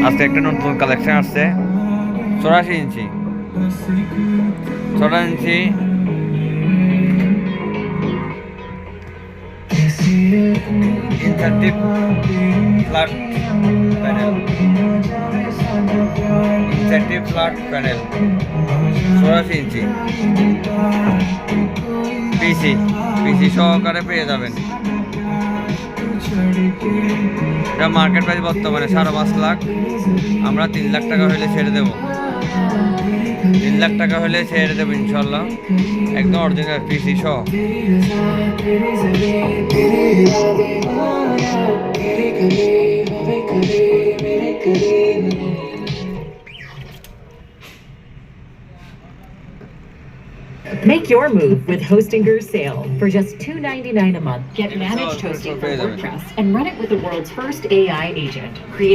আজকে একটা নতুন কালেকশন আসছে 84 ইঞ্চি 84 ইঞ্চি ইনসার্টিভ ফ্ল্যাট প্যানেল ইনসার্টিভ ফ্ল্যাট প্যানেল 84 ইঞ্চি পিসি পিসি সহকারে পেয়ে যাবেন। এটা মার্কেট প্রাইস বর্তমানে 5.5 লাখ, আমরা 3 লাখ টাকা হলে ছেড়ে দেবো। 3 লাখ টাকা হলে ছেড়ে দেবো ইনশাল্লাহ, একদম অরিজিনাল পিসি সহ। Make your move with Hostinger's sale. For just $2.99 a month, get managed hosting for WordPress and run it with the world's first AI agent. Create